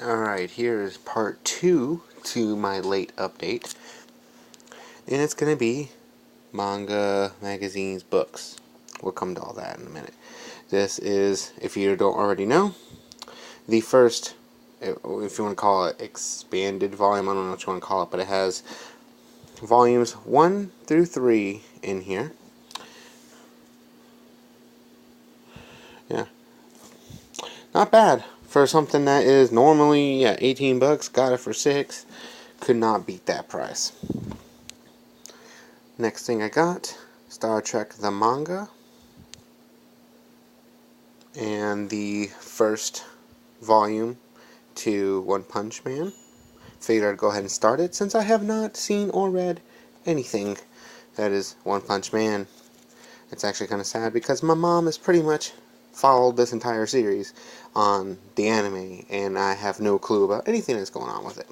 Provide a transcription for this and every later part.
Alright, here is part 2 to my late update. And it's going to be manga, magazines, books. We'll come to all that in a minute. This is, if you don't already know, the first, if you want to call it expanded volume, I don't know what you want to call it, but it has volumes 1 through 3 in here. Yeah. Not bad. For something that is normally 18 bucks, got it for 6. Could not beat that price. Next thing I got, Star Trek the manga, and the first volume to One Punch Man. Figured I'd go ahead and start it since I have not seen or read anything that is One Punch Man. It's actually kind of sad because my mom has pretty much followed this entire series on the anime, and I have no clue about anything that's going on with it.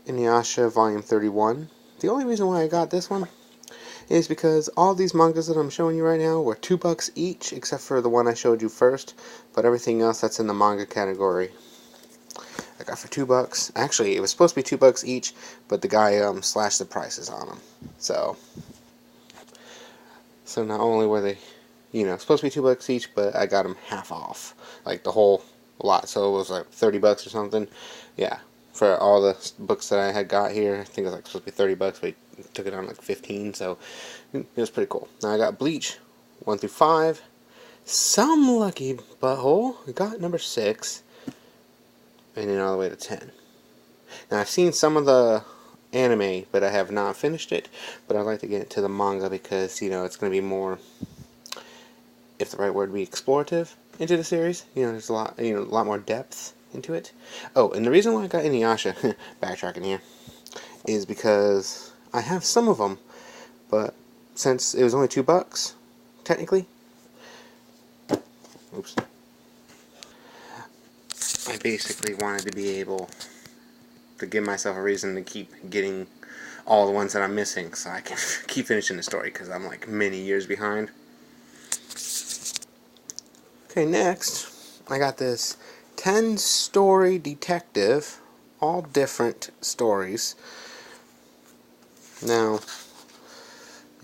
Inuyasha Volume 31. The only reason why I got this one is because all these mangas that I'm showing you right now were $2 each, except for the one I showed you first, but everything else that's in the manga category I got for $2. Actually, it was supposed to be $2 each, but the guy slashed the prices on them. So not only were they, supposed to be $2 each, but I got them half off, like the whole lot. So it was like $30 or something. Yeah, for all the books that I had got here, I think it was like supposed to be $30, but we took it on like 15. So it was pretty cool. Now I got Bleach 1 through 5. Some lucky butthole got number 6, and then all the way to 10. Now I've seen some of the anime, but I have not finished it. But I'd like to get into the manga because it's going to be more, if the right word would be, explorative into the series. There's a lot more depth into it. Oh, and the reason why I got Inuyasha, backtracking here, is because I have some of them, but since it was only $2, technically, oops, I basically wanted to be able to give myself a reason to keep getting all the ones that I'm missing so I can keep finishing the story because I'm like many years behind. Okay, next, I got this 10-story detective, all different stories. Now,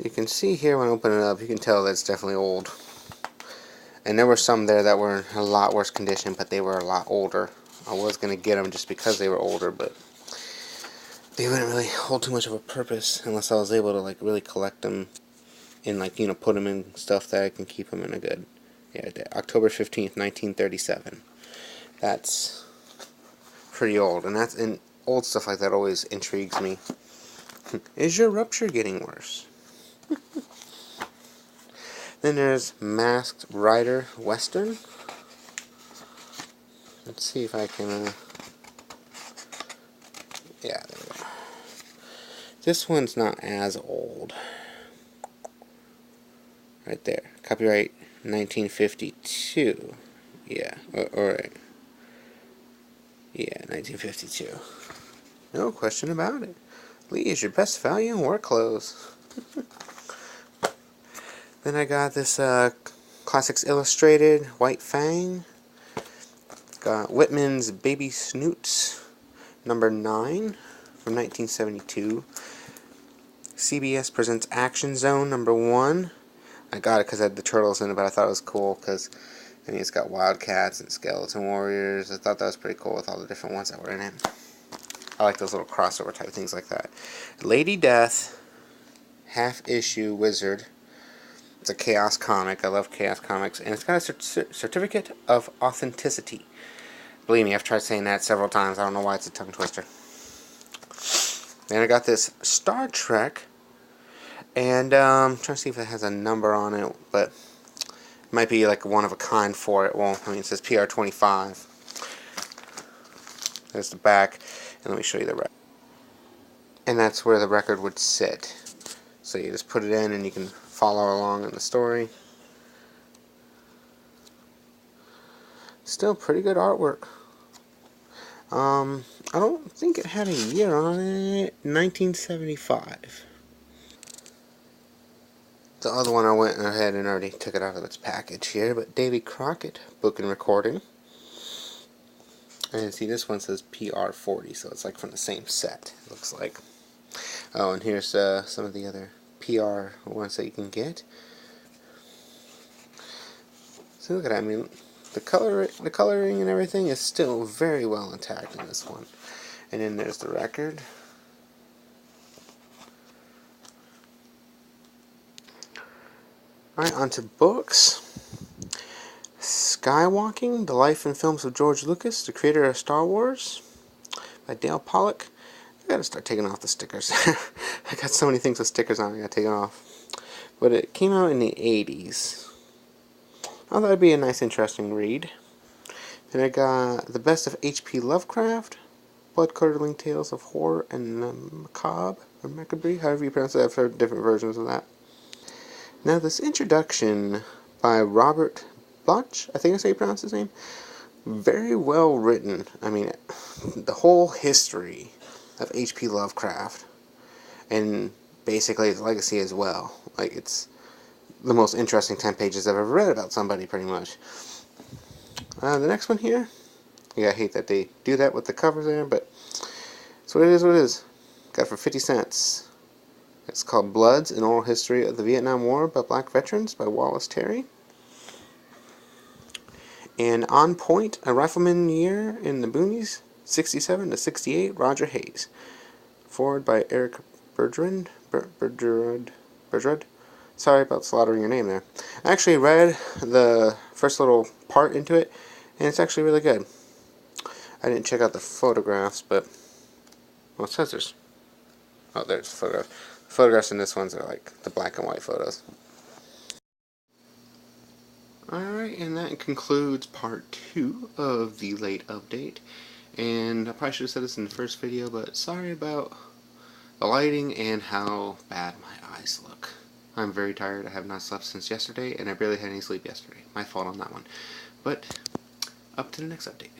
you can see here when I open it up, you can tell that it's definitely old. And there were some there that were in a lot worse condition, but they were a lot older. I was going to get them just because they were older, but they wouldn't really hold too much of a purpose unless I was able to like really collect them and put them in stuff that I can keep them in a good, October 15th, 1937. That's pretty old, and old stuff like that always intrigues me. Is your rupture getting worse? Then there's Masked Rider Western. Let's see if I can, yeah, there we go. This one's not as old. Right there. Copyright 1952. Yeah, alright. Yeah, 1952. No question about it. Lee is your best value in work clothes. Then I got this Classics Illustrated White Fang. Got Whitman's Baby Snoots, number 9 from 1972. CBS Presents Action Zone, number 1. I got it because it had the turtles in it, but I thought it was cool because it's got Wildcats and Skeleton Warriors. I thought that was pretty cool with all the different ones that were in it. I like those little crossover type things like that. Lady Death, half-issue Wizard. It's a Chaos comic. I love Chaos comics. And it's got a certificate of authenticity. Believe me, I've tried saying that several times. I don't know why it's a tongue twister. Then I got this Star Trek. And I'm trying to see if it has a number on it. But it might be like one of a kind for it. Well, it says PR25. There's the back. And let me show you the record. And that's where the record would sit. So you just put it in and you can follow along in the story. Still pretty good artwork. I don't think it had a year on it. 1975. The other one I went ahead and already took it out of its package here, but Davy Crockett, book and recording. And see, this one says PR40, so it's like from the same set, it looks like. Oh, and here's some of the other PR ones that you can get. So look at that. I mean, the coloring and everything is still very well intact in this one. And then there's the record. Alright, on to books. Skywalking, The Life and Films of George Lucas, the creator of Star Wars, by Dale Pollock. I gotta start taking off the stickers. I got so many things with stickers on, I gotta take it off. But it came out in the 80s. I thought it'd be a nice, interesting read. Then I got The Best of H.P. Lovecraft, Blood-Curdling Tales of Horror and Macabre, or Macabre, however you pronounce it. I've heard different versions of that. Now this introduction by Robert Bloch, I think that's how you pronounce his name, very well written. I mean, the whole history of H.P. Lovecraft, and basically his legacy as well. Like, it's the most interesting 10 pages I've ever read about somebody, pretty much. The next one here, yeah, I hate that they do that with the covers there, but it's what it is, what it is. Got it for 50 cents. It's called Bloods, An Oral History of the Vietnam War by Black Veterans by Wallace Terry. And On Point, A Rifleman Year in the Boonies, 67 to 68, Roger Hayes. Forward by Eric Bergerud. Sorry about slaughtering your name there. I actually read the first little part into it, and it's actually really good. I didn't check out the photographs, but, well, it says there's, oh, there's the photograph. The photographs in this ones are like the black and white photos. Alright, and that concludes part 2 of the late update. And I probably should have said this in the first video, but sorry about the lighting and how bad my eyes look. I'm very tired. I have not slept since yesterday, and I barely had any sleep yesterday. My fault on that one. But, up to the next update.